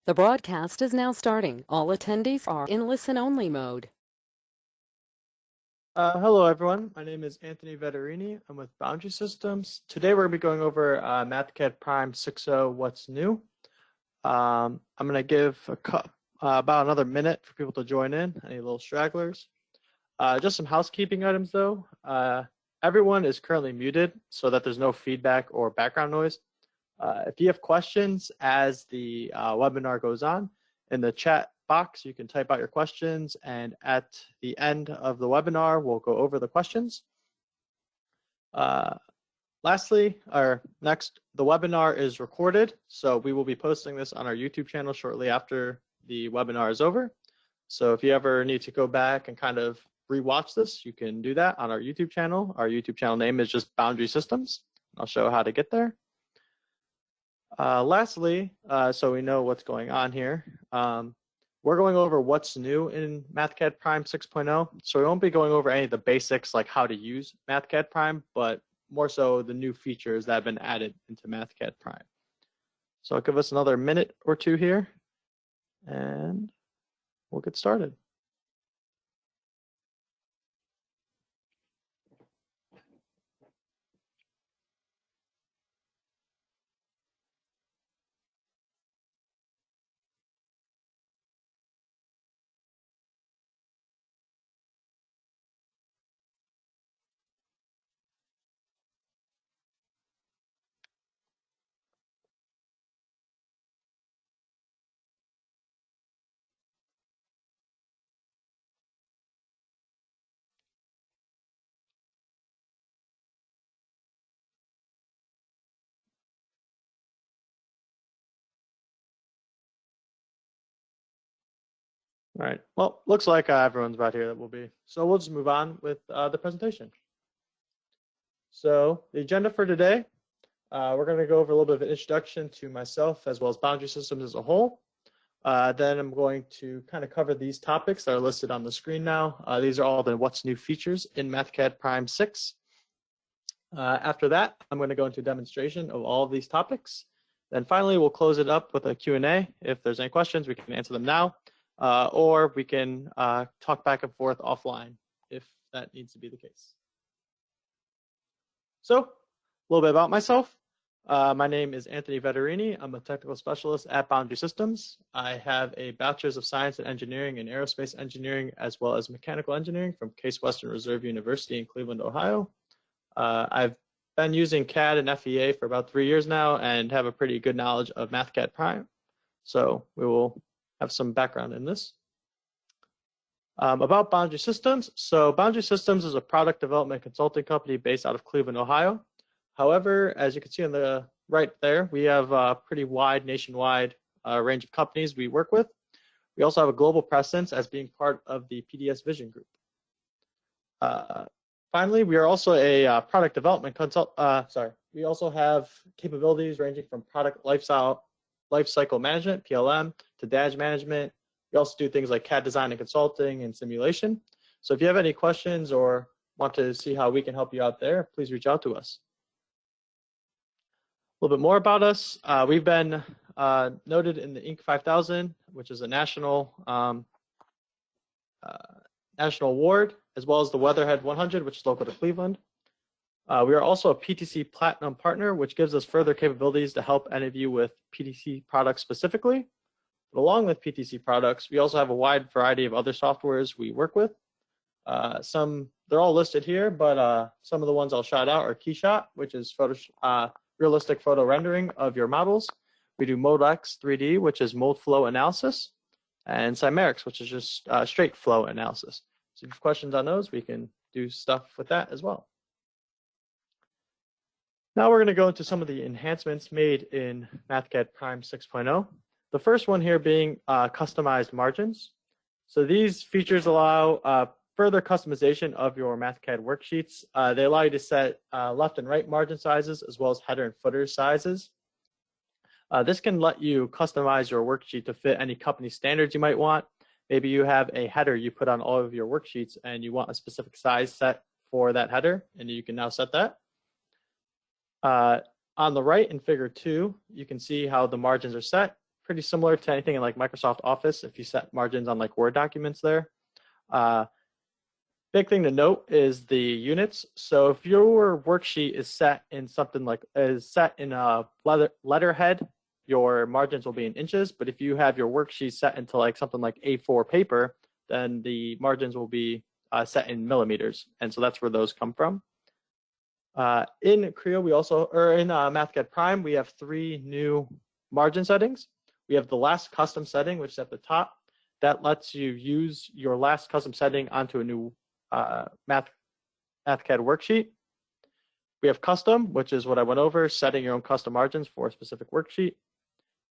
The broadcast is now starting. All attendees are in listen-only mode. Hello, everyone. My name is Anthony Vetterini. I'm with Boundary Systems. Today, we're going to be going over Mathcad Prime 6.0, what's new. I'm going to give about another minute for people to join in, any little stragglers. Just some housekeeping items, though. Everyone is currently muted so that there's no feedback or background noise. If you have questions as the webinar goes on, in the chat box, you can type out your questions, and at the end of the webinar, we'll go over the questions. Lastly, the webinar is recorded, so we will be posting this on our YouTube channel shortly after the webinar is over. So if you ever need to go back and kind of rewatch this, you can do that on our YouTube channel. Our YouTube channel name is just Boundary Systems. I'll show how to get there. Lastly, so we know what's going on here, we're going over what's new in Mathcad Prime 6.0. So we won't be going over any of the basics like how to use Mathcad Prime, but more so the new features that have been added into Mathcad Prime. So I'll give us another minute or two here, and we'll get started. All right, well, looks like everyone's about here that will be. So we'll just move on with the presentation. So the agenda for today, we're going to go over a little bit of an introduction to myself as well as Boundary Systems as a whole. Then I'm going to kind of cover these topics that are listed on the screen now. These are all the what's new features in Mathcad Prime 6. After that, I'm going to go into a demonstration of all of these topics. Then finally, we'll close it up with a Q&A. If there's any questions, we can answer them now, or we can talk back and forth offline if that needs to be the case. So a little bit about myself. My name is Anthony Vetterini. I'm a technical specialist at Boundary Systems. I have a Bachelor's of Science in Engineering and Aerospace Engineering, as well as Mechanical Engineering from Case Western Reserve University in Cleveland, Ohio. I've been using CAD and FEA for about 3 years now and have a pretty good knowledge of Mathcad Prime. So we will have some background in this. About Boundary Systems. So Boundary Systems is a product development consulting company based out of Cleveland, Ohio. However, as you can see on the right there, we have a pretty wide nationwide range of companies we work with. We also have a global presence as being part of the PDSVISION group. Finally, we are also a product development we also have capabilities ranging from product lifecycle management, PLM, to DAG management. We also do things like CAD design and consulting and simulation. So if you have any questions or want to see how we can help you out there, please reach out to us. A little bit more about us. We've been noted in the Inc. 5000, which is a national award, as well as the Weatherhead 100, which is local to Cleveland. We are also a PTC Platinum partner, which gives us further capabilities to help any of you with PTC products specifically. But along with PTC products, we also have a wide variety of other softwares we work with. They're all listed here, but some of the ones I'll shout out are KeyShot, which is realistic photo rendering of your models. We do ModeX 3D, which is mold flow analysis, and Symbolic, which is just straight flow analysis. So if you have questions on those, we can do stuff with that as well. Now we're going to go into some of the enhancements made in Mathcad Prime 6.0. The first one here being customized margins. So these features allow further customization of your Mathcad worksheets. They allow you to set left and right margin sizes, as well as header and footer sizes. This can let you customize your worksheet to fit any company standards you might want. Maybe you have a header you put on all of your worksheets and you want a specific size set for that header, and you can now set that. On the right in figure 2, you can see how the margins are set. pretty similar to anything in like Microsoft Office if you set margins on like Word documents there. Big thing to note is the units. So if your worksheet is set in something like a letterhead, your margins will be in inches. But if you have your worksheet set into like something like A4 paper, then the margins will be set in millimeters. And so that's where those come from. In Creo, in Mathcad Prime, we have 3 new margin settings. We have the last custom setting, which is at the top. That lets you use your last custom setting onto a new Mathcad worksheet. We have custom, which is what I went over, setting your own custom margins for a specific worksheet.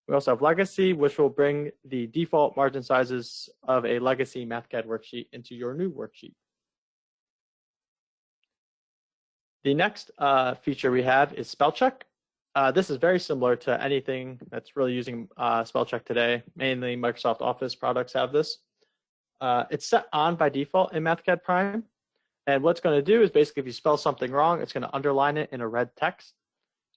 We also have legacy, which will bring the default margin sizes of a legacy Mathcad worksheet into your new worksheet. The next feature we have is spell check. This is very similar to anything that's really using spell check today. Mainly Microsoft Office products have this. It's set on by default in Mathcad Prime. And what's going to do is basically if you spell something wrong, it's going to underline it in a red text.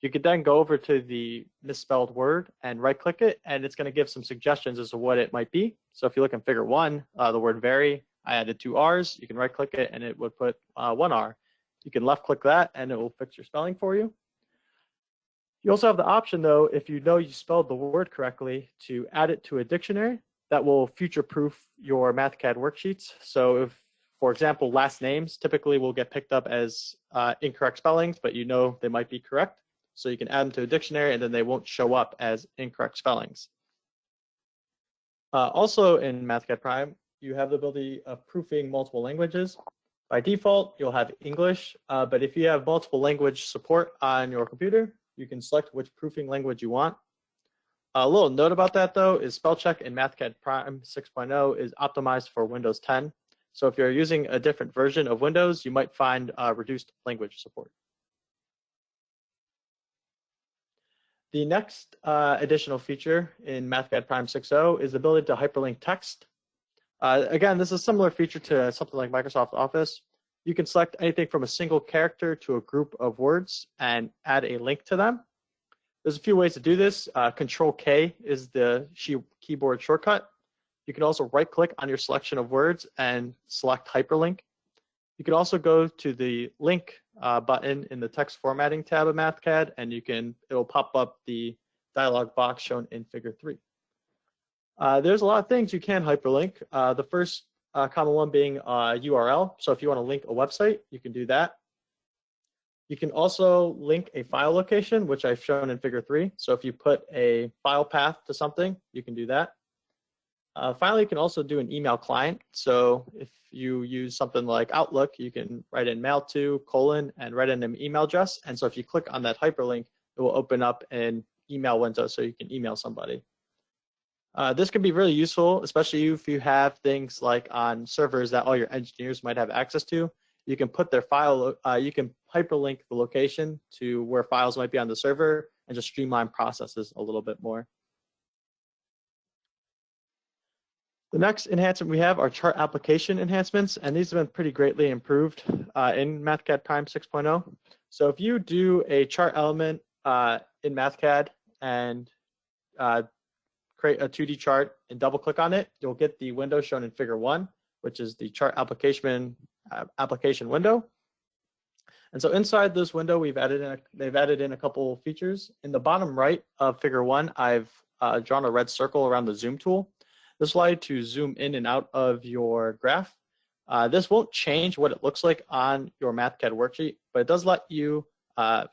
You could then go over to the misspelled word and right click it, and it's going to give some suggestions as to what it might be. So if you look in figure 1, the word vary, I added 2 R's. You can right click it and it would put 1 R. You can left click that and it will fix your spelling for you. You also have the option though, if you know you spelled the word correctly, to add it to a dictionary that will future-proof your Mathcad worksheets. So if, for example, last names typically will get picked up as incorrect spellings, but you know they might be correct. So you can add them to a dictionary and then they won't show up as incorrect spellings. Also in Mathcad Prime, you have the ability of proofing multiple languages. By default, you'll have English, but if you have multiple language support on your computer, you can select which proofing language you want. A little note about that though is spell check in Mathcad Prime 6.0 is optimized for Windows 10. So if you're using a different version of Windows, you might find reduced language support. The next additional feature in Mathcad Prime 6.0 is the ability to hyperlink text. Again, this is a similar feature to something like Microsoft Office. You can select anything from a single character to a group of words and add a link to them. There's a few ways to do this. Control K is the keyboard shortcut. You can also right click on your selection of words and select hyperlink. You can also go to the link button in the text formatting tab of Mathcad and it'll pop up the dialog box shown in figure 3. There's a lot of things you can hyperlink. The first common one being URL. So if you want to link a website, you can do that. You can also link a file location, which I've shown in figure 3. So if you put a file path to something, you can do that. Finally, you can also do an email client. So if you use something like Outlook, you can write in mail to : and write in an email address. And so if you click on that hyperlink, it will open up an email window so you can email somebody. This can be really useful, especially if you have things like on servers that all your engineers might have access to. You can put their file, you can hyperlink the location to where files might be on the server and just streamline processes a little bit more. The next enhancement we have are chart application enhancements, and these have been pretty greatly improved in Mathcad Prime 6.0. So if you do a chart element in Mathcad and create a 2D chart and double click on it, you'll get the window shown in figure 1, which is the chart application window. And so inside this window, they've added in a couple features. In the bottom right of figure 1, I've drawn a red circle around the zoom tool. This allows you to zoom in and out of your graph. This won't change what it looks like on your Mathcad worksheet, but it does let you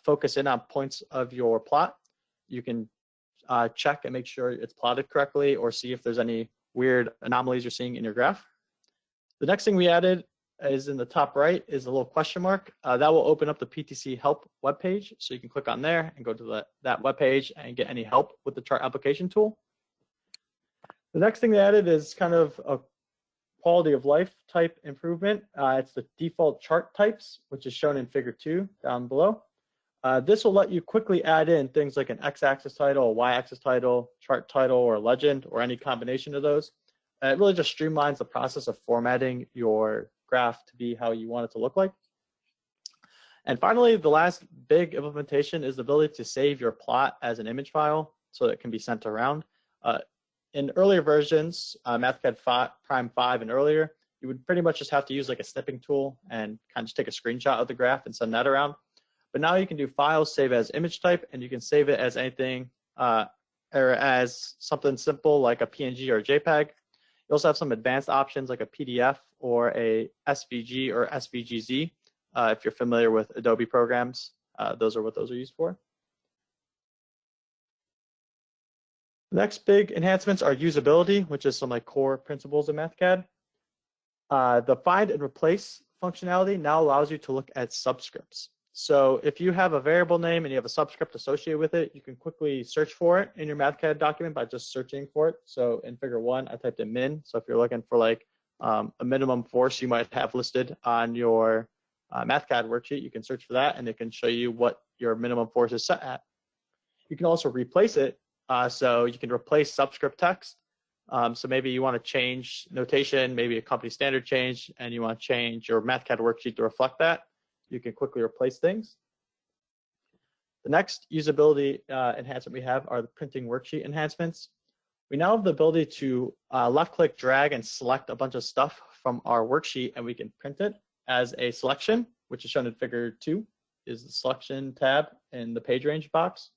focus in on points of your plot. You can check and make sure it's plotted correctly or see if there's any weird anomalies you're seeing in your graph. The next thing we added is in the top right is a little question mark. That will open up the PTC help webpage. So you can click on there and go to that webpage and get any help with the chart application tool. The next thing they added is kind of a quality of life type improvement. It's the default chart types, which is shown in figure 2 down below. This will let you quickly add in things like an x-axis title, a y-axis title, chart title, or legend, or any combination of those. It really just streamlines the process of formatting your graph to be how you want it to look like. And finally, the last big implementation is the ability to save your plot as an image file so that it can be sent around. In earlier versions, Mathcad Prime 5 and earlier, you would pretty much just have to use like a snipping tool and kind of just take a screenshot of the graph and send that around. But now you can do files, save as image type, and you can save it as anything or as something simple like a PNG or a JPEG. You also have some advanced options like a PDF or a SVG or SVGZ. If you're familiar with Adobe programs, those are what those are used for. The next big enhancements are usability, which is some like core principles of Mathcad. The find and replace functionality now allows you to look at subscripts. So if you have a variable name and you have a subscript associated with it, you can quickly search for it in your Mathcad document by just searching for it. So in figure 1, I typed in min. So if you're looking for like a minimum force you might have listed on your Mathcad worksheet, you can search for that and it can show you what your minimum force is set at. You can also replace it. So you can replace subscript text. So maybe you want to change notation, maybe a company standard change, and you want to change your Mathcad worksheet to reflect that. You can quickly replace things. The next usability enhancement we have are the printing worksheet enhancements. We now have the ability to left-click, drag, and select a bunch of stuff from our worksheet, and we can print it as a selection, which is shown in figure 2, is the selection tab in the page range box.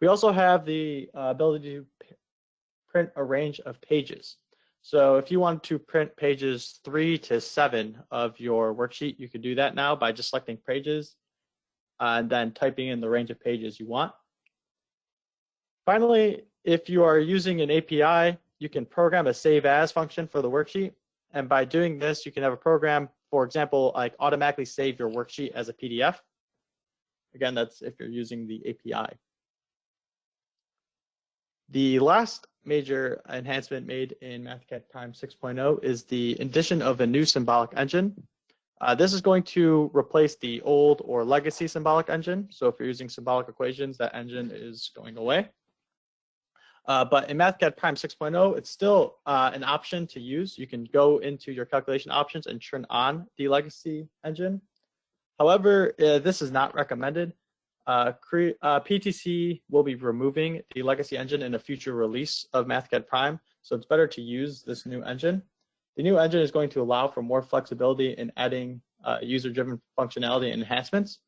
We also have the ability to print a range of pages. So if you want to print pages 3 to 7 of your worksheet, you can do that now by just selecting pages and then typing in the range of pages you want. Finally, if you are using an API, you can program a save as function for the worksheet. And by doing this, you can have a program, for example, like automatically save your worksheet as a PDF. Again, that's if you're using the API. The last major enhancement made in Mathcad Prime 6.0 is the addition of a new symbolic engine. This is going to replace the old or legacy symbolic engine. So if you're using symbolic equations, that engine is going away. But in Mathcad Prime 6.0, it's still an option to use. You can go into your calculation options and turn on the legacy engine. However, this is not recommended. PTC will be removing the legacy engine in a future release of Mathcad Prime, so it's better to use this new engine. The new engine is going to allow for more flexibility in adding user-driven functionality and enhancements.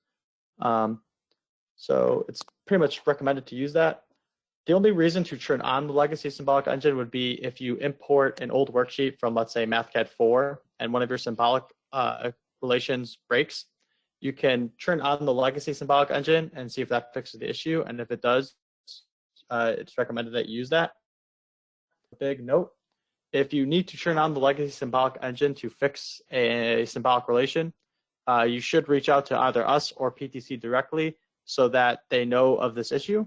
So it's pretty much recommended to use that. The only reason to turn on the legacy symbolic engine would be if you import an old worksheet from, let's say, Mathcad 4, and one of your symbolic relations breaks. You can turn on the legacy symbolic engine and see if that fixes the issue. And if it does, it's recommended that you use that. Big note, if you need to turn on the legacy symbolic engine to fix a symbolic relation, you should reach out to either us or PTC directly so that they know of this issue.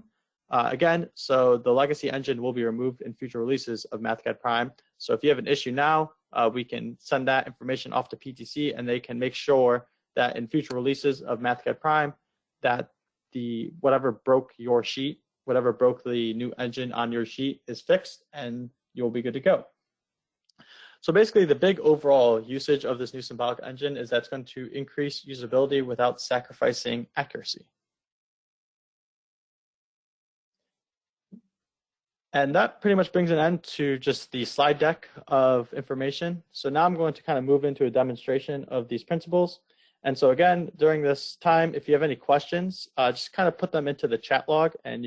Again, so the legacy engine will be removed in future releases of Mathcad Prime. So if you have an issue now, we can send that information off to PTC and they can make sure that in future releases of Mathcad Prime, that whatever broke your sheet, whatever broke the new engine on your sheet is fixed and you'll be good to go. So basically the big overall usage of this new symbolic engine is that's going to increase usability without sacrificing accuracy. And that pretty much brings an end to just the slide deck of information. So now I'm going to kind of move into a demonstration of these principles. And so again, during this time, if you have any questions, just kind of put them into the chat log and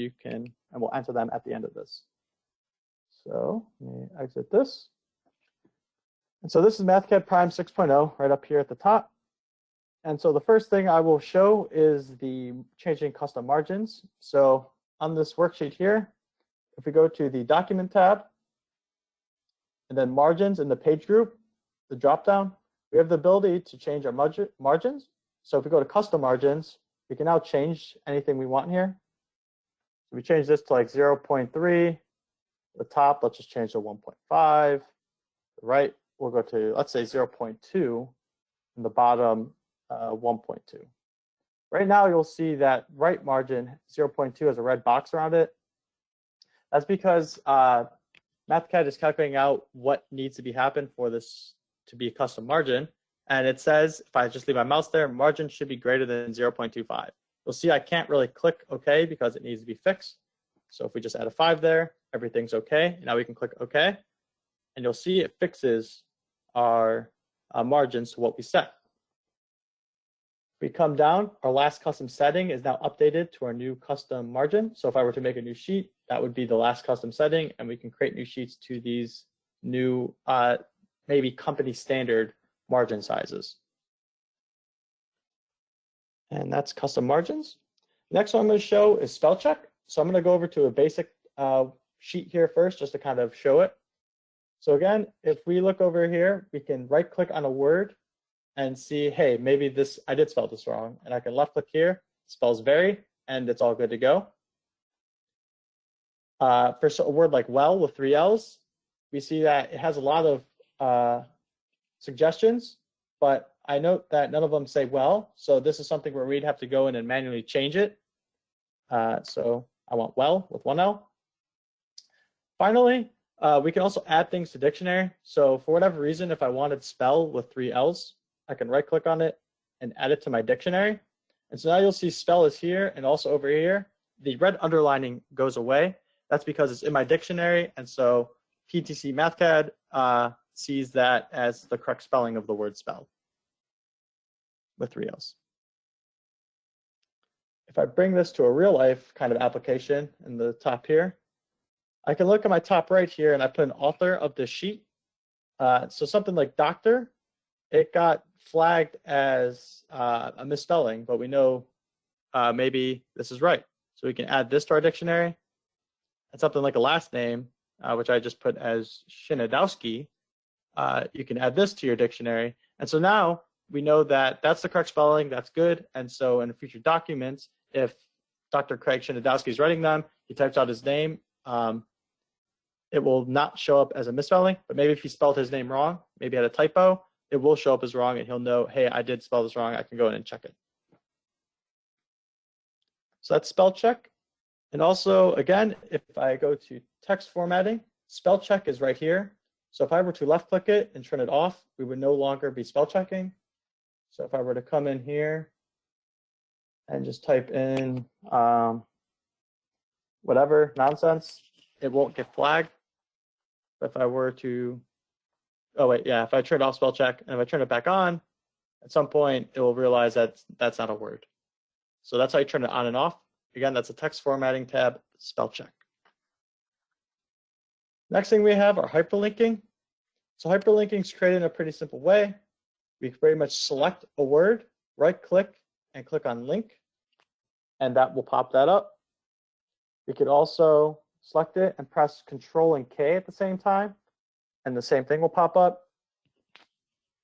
we'll answer them at the end of this. So let me exit this. And so this is Mathcad Prime 6.0 right up here at the top. And so the first thing I will show is the changing custom margins. So on this worksheet here, if we go to the document tab and then margins in the page group, the dropdown, we have the ability to change our margins. So if we go to custom margins, we can now change anything we want here. So we change this to like 0.3. The top, let's just change to 1.5. The right, we'll go to, let's say 0.2. And the bottom, 1.2. Right now, you'll see that right margin, 0.2, has a red box around it. That's because Mathcad is calculating out what needs to be happen for this to be a custom margin. And it says, if I just leave my mouse there, margin should be greater than 0.25. You'll see I can't really click OK because it needs to be fixed. So if we just add a 5 there, everything's okay. Now we can click OK, and you'll see it fixes our margins to what we set. If we come down, our last custom setting is now updated to our new custom margin. So if I were to make a new sheet, that would be the last custom setting, and we can create new sheets to these new, maybe company standard margin sizes. And that's custom margins. Next one I'm going to show is spell check. So I'm going to go over to a basic sheet here first, just to kind of show it. So again, if we look over here, we can right click on a word and see, hey, maybe this, I did spell this wrong. And I can left click here, spells vary, and it's all good to go. For a word like well with 3 L's, we see that it has a lot of suggestions, but I note that none of them say well. So this is something where we'd have to go in and manually change it. So I want well with 1 L. Finally, we can also add things to dictionary. So for whatever reason, if I wanted spell with 3 L's, I can right click on it and add it to my dictionary. And so now you'll see spell is here, and also over here, the red underlining goes away. That's because it's in my dictionary. And so PTC Mathcad sees that as the correct spelling of the word spell with 3 L's. If I bring this to a real life kind of application in the top here, I can look at my top right here and I put an author of this sheet. So something like doctor, it got flagged as a misspelling, but we know maybe this is right. So we can add this to our dictionary. And something like a last name, which I just put as Shinadowski, you can add this to your dictionary. And so now we know that that's the correct spelling, that's good. And so in future documents, if Dr. Craig Shinadowski is writing them, he types out his name, it will not show up as a misspelling, but maybe if he spelled his name wrong, maybe had a typo, it will show up as wrong and he'll know, hey, I did spell this wrong, I can go in and check it. So that's spell check. And also, again, if I go to text formatting, spell check is right here. So if I were to left click it and turn it off, we would no longer be spell checking. So if I were to come in here and just type in whatever nonsense, it won't get flagged. But if I were to, oh wait, yeah, if I turn off spell check and if I turn it back on, at some point it will realize that that's not a word. So that's how you turn it on and off. Again, that's a text formatting tab, spell check. Next thing we have are hyperlinking. So hyperlinking is created in a pretty simple way. We can very much select a word, right click and click on link, and that will pop that up. We could also select it and press Control and K at the same time, and the same thing will pop up.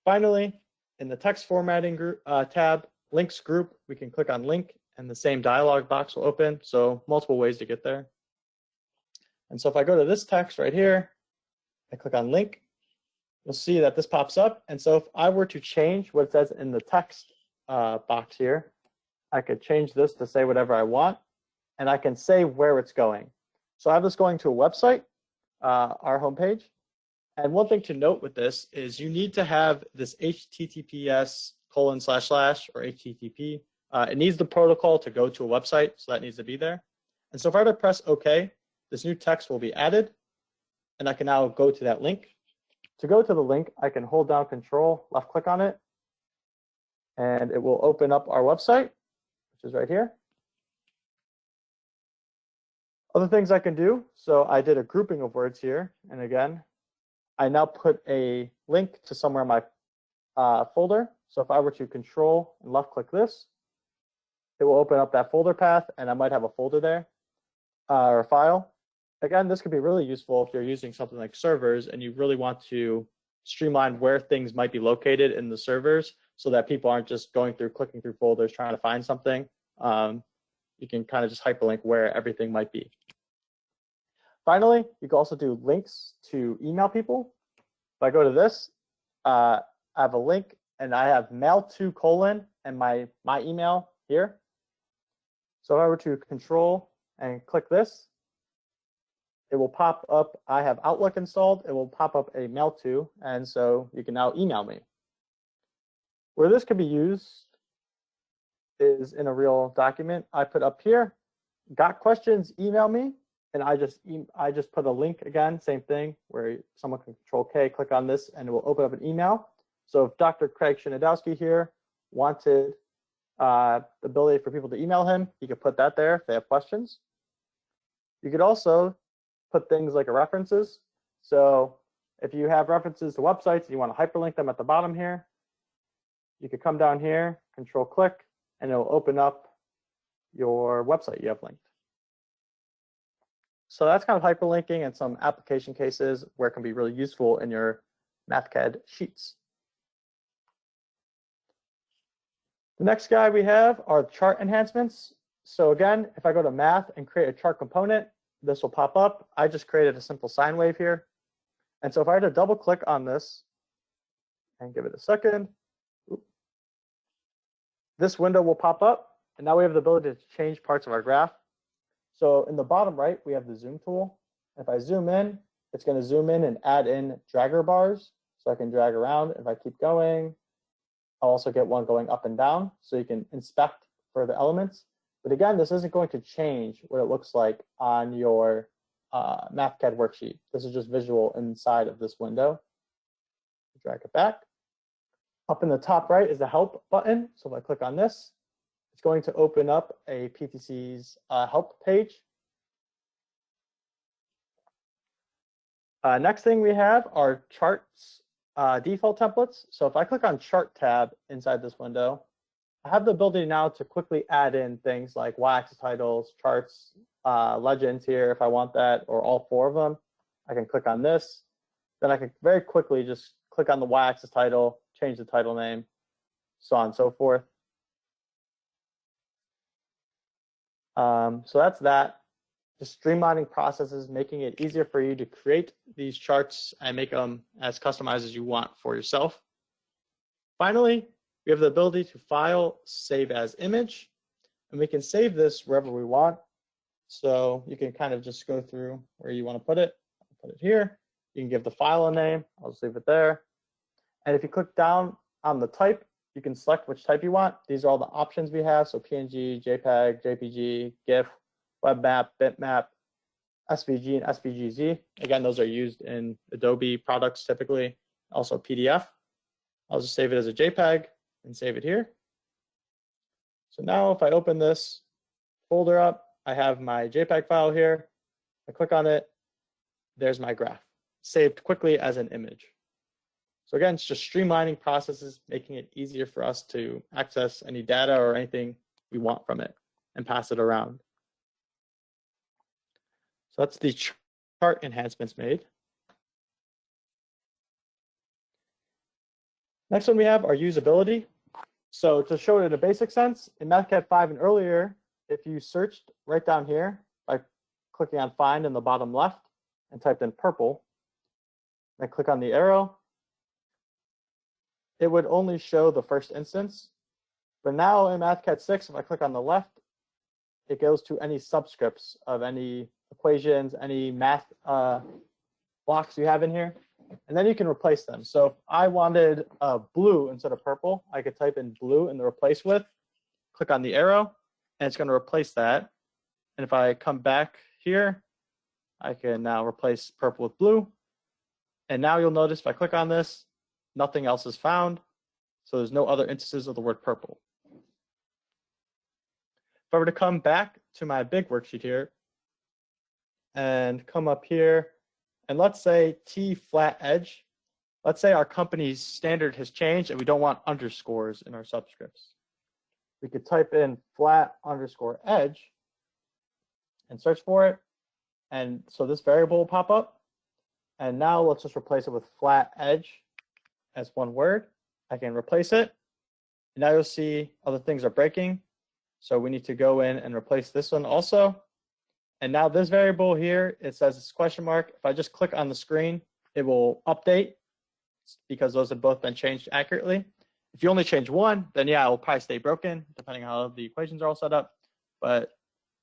Finally, in the text formatting group, tab, links group, we can click on link and the same dialog box will open. So multiple ways to get there. And so if I go to this text right here, I click on link, you'll see that this pops up. And so if I were to change what it says in the text box here, I could change this to say whatever I want, and I can say where it's going. So I have this going to a website, our homepage. And one thing to note with this is you need to have this HTTPS:/ or HTTP. It needs the protocol to go to a website, so that needs to be there. And so if I were to press OK, this new text will be added, and I can now go to that link. To go to the link, I can hold down Control, left click on it, and it will open up our website, which is right here. Other things I can do, so I did a grouping of words here, and again, I now put a link to somewhere in my folder. So if I were to Control and left click this, it will open up that folder path, and I might have a folder there or a file. Again, this could be really useful if you're using something like servers and you really want to streamline where things might be located in the servers so that people aren't just going through, clicking through folders, trying to find something. You can kind of just hyperlink where everything might be. Finally, you can also do links to email people. If I go to this, I have a link and I have mail to : and my email here. So if I were to Control and click this, it will pop up, I have Outlook installed, it will pop up a mail to, and so you can now email me. Where this could be used is in a real document. I put up here, got questions, email me. and I just put a link again, same thing, where someone can Control K, click on this, and it will open up an email. So if Dr. Craig Shinadowski here wanted the ability for people to email him, he could put that there if they have questions. You could also put things like references. So if you have references to websites and you want to hyperlink them at the bottom here, you could come down here, Control click, and it will open up your website you have linked. So that's kind of hyperlinking and some application cases where it can be really useful in your Mathcad sheets. The next guy we have are chart enhancements. So again, if I go to Math and create a chart component, this will pop up. I just created a simple sine wave here. And so if I were to double click on this and give it a second, this window will pop up. And now we have the ability to change parts of our graph. So in the bottom right, we have the zoom tool. If I zoom in, it's going to zoom in and add in dragger bars. So I can drag around. If I keep going, I'll also get one going up and down. So you can inspect for the elements. But again, this isn't going to change what it looks like on your Mathcad worksheet. This is just visual inside of this window. Drag it back. Up in the top right is the help button. So if I click on this, it's going to open up a PTC's help page. Next thing we have are charts default templates. So if I click on chart tab inside this window, I have the ability now to quickly add in things like y-axis titles, charts, legends here if I want that, or all four of them. I can click on this. Then I can very quickly just click on the y-axis title, change the title name, so on and so forth. So that's that. Just streamlining processes, making it easier for you to create these charts and make them as customized as you want for yourself. Finally, we have the ability to file, save as image, and we can save this wherever we want. So you can kind of just go through where you want to put it. I'll put it here. You can give the file a name. I'll just leave it there. And if you click down on the type, you can select which type you want. These are all the options we have. So PNG, JPEG, JPG, GIF, WebMap, Bitmap, SVG, and SVGZ. Again, those are used in Adobe products typically. Also PDF. I'll just save it as a JPEG and save it here. So now if I open this folder up, I have my JPEG file here. I click on it. There's my graph, saved quickly as an image. So again, it's just streamlining processes, making it easier for us to access any data or anything we want from it and pass it around. So that's the chart enhancements made. Next one we have our usability. So to show it in a basic sense, in Mathcad 5 and earlier, if you searched right down here by clicking on find in the bottom left and typed in purple, then click on the arrow, it would only show the first instance. But now in Mathcad 6, if I click on the left, it goes to any subscripts of any equations, any math blocks you have in here, and then you can replace them. So if I wanted blue instead of purple, I could type in blue in the replace with, click on the arrow, and it's going to replace that. And if I come back here, I can now replace purple with blue. And now you'll notice if I click on this, nothing else is found. So there's no other instances of the word purple. If I were to come back to my big worksheet here and come up here, and let's say T flat edge, let's say our company's standard has changed and we don't want underscores in our subscripts. We could type in flat underscore edge and search for it. And so this variable will pop up. And now let's just replace it with flat edge as one word. I can replace it. And now you'll see other things are breaking. So we need to go in and replace this one also. And now this variable here, it says it's question mark. If I just click on the screen, it will update because those have both been changed accurately. If you only change one, then yeah, it will probably stay broken depending on how the equations are all set up. But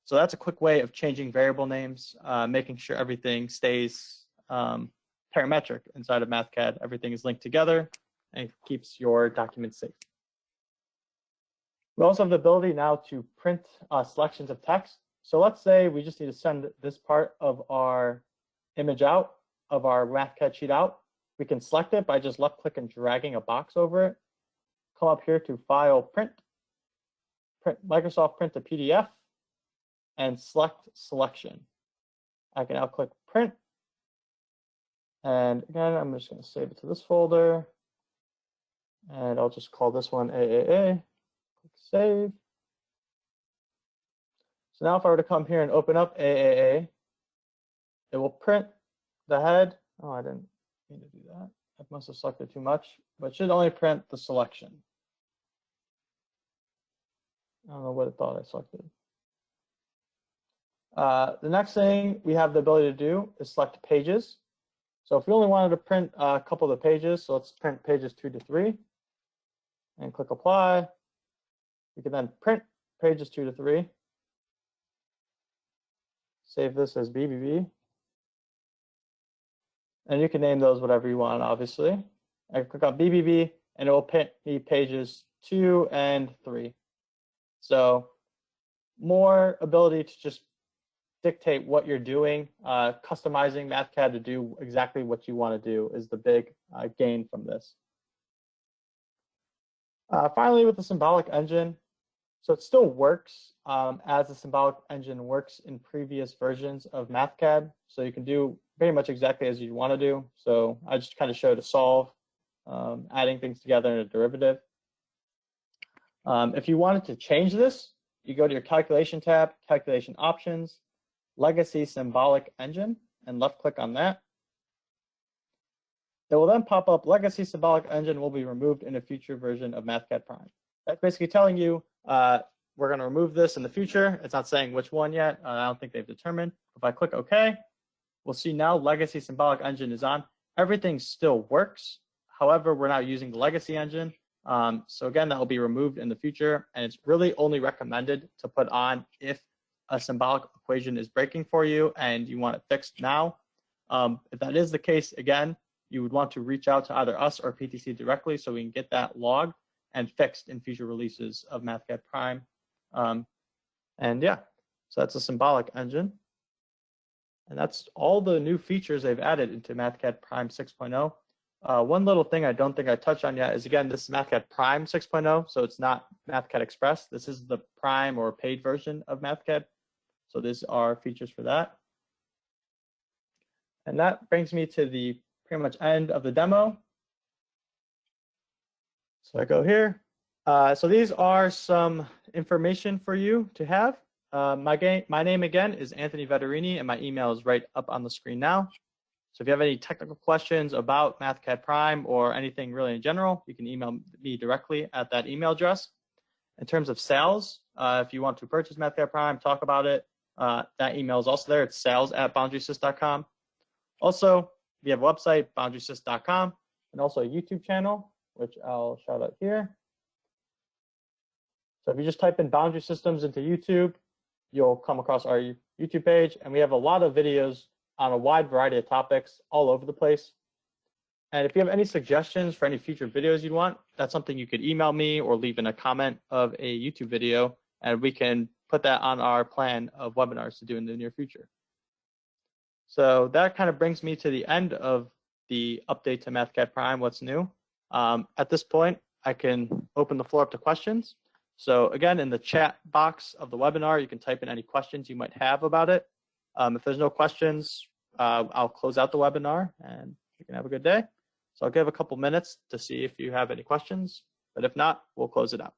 so that's a quick way of changing variable names, making sure everything stays parametric inside of Mathcad. Everything is linked together and keeps your documents safe. We also have the ability now to print selections of text. So let's say we just need to send this part of our image out, of our Mathcad sheet out. We can select it by just left click and dragging a box over it. Come up here to File, Print, Microsoft Print to PDF, and select Selection. I can now click Print. And again, I'm just going to save it to this folder. And I'll just call this one AAA. Click Save. So now if I were to come here and open up AAA, it will print the head. Oh, I didn't mean to do that. I must have selected too much, but it should only print the selection. I don't know what it thought I selected. The next thing we have the ability to do is select pages. So if we only wanted to print a couple of the pages, so let's print pages 2 to 3, and click Apply. We can then print pages 2 to 3. Save this as BBB. And you can name those whatever you want, obviously. I can click on BBB, and it will print me pages 2 and 3. So more ability to just dictate what you're doing. Customizing Mathcad to do exactly what you want to do is the big gain from this. Finally, with the Symbolic engine, so it still works as the Symbolic engine works in previous versions of Mathcad. So you can do pretty much exactly as you want to do. So I just kind of showed a solve, adding things together in a derivative. If you wanted to change this, you go to your Calculation tab, Calculation Options, Legacy Symbolic Engine, and left click on that. It will then pop up Legacy Symbolic Engine will be removed in a future version of Mathcad Prime. That's basically telling you we're going to remove this in the future. It's not saying which one yet. I don't think they've determined. If I click OK, we'll see now Legacy Symbolic Engine is on. Everything still works. However, we're not using the Legacy engine. So again, that will be removed in the future. And it's really only recommended to put on if a symbolic equation is breaking for you and you want it fixed now. If that is the case, again, you would want to reach out to either us or PTC directly so we can get that logged and fixed in future releases of Mathcad Prime. And yeah, so that's a symbolic engine. And that's all the new features they've added into Mathcad Prime 6.0. One little thing I don't think I touched on yet is, again, this is Mathcad Prime 6.0, so it's not Mathcad Express. This is the Prime or paid version of Mathcad. So these are features for that. And that brings me to the pretty much end of the demo. So I go here. So these are some information for you to have. My name again is Anthony Vetterini, and my email is right up on the screen now. So if you have any technical questions about Mathcad Prime or anything really in general, you can email me directly at that email address. In terms of sales, if you want to purchase Mathcad Prime, talk about it, that email is also there. It's sales@boundarysys.com. Also, we have a website, boundarysys.com, and also a YouTube channel, which I'll shout out here. So if you just type in Boundary Systems into YouTube, you'll come across our YouTube page, and we have a lot of videos on a wide variety of topics all over the place. And if you have any suggestions for any future videos you'd want, that's something you could email me or leave in a comment of a YouTube video, and we can put that on our plan of webinars to do in the near future. So that kind of brings me to the end of the update to Mathcad Prime, what's new. At this point, I can open the floor up to questions. So again, in the chat box of the webinar, you can type in any questions you might have about it. If there's no questions, I'll close out the webinar and you can have a good day. So I'll give a couple minutes to see if you have any questions, but if not, we'll close it out.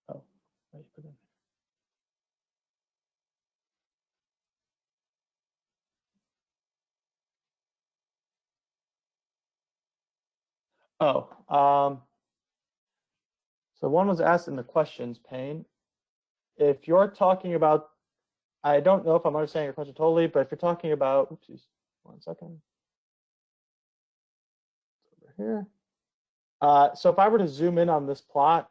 Oh, where you put it? Oh, so one was asked in the questions pane. If you're talking about, I don't know if I'm understanding your question totally, but if you're talking about, oopsies, 1 second. Over here. So if I were to zoom in on this plot,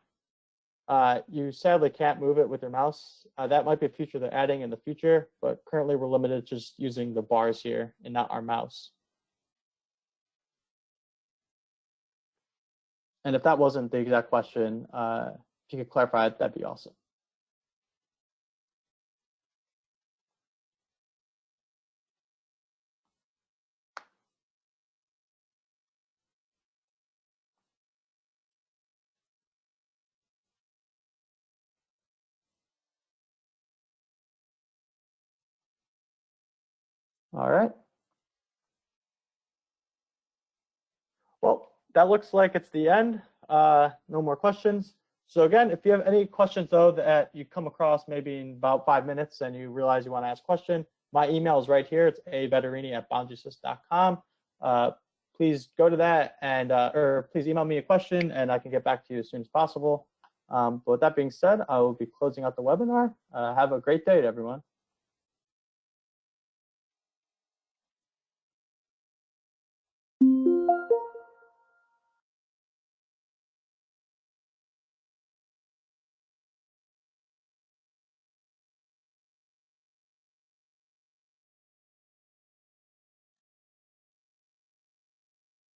you sadly can't move it with your mouse. That might be a feature they're adding in the future, but currently we're limited to just using the bars here and not our mouse. And if that wasn't the exact question, if you could clarify it, that'd be awesome. All right. Well, that looks like it's the end. No more questions. So again, if you have any questions though that you come across maybe in about 5 minutes and you realize you want to ask a question, my email is right here. It's aveterini@boundarysys.com. Please go to that and or please email me a question and I can get back to you as soon as possible. But with that being said, I will be closing out the webinar. Have a great day, everyone.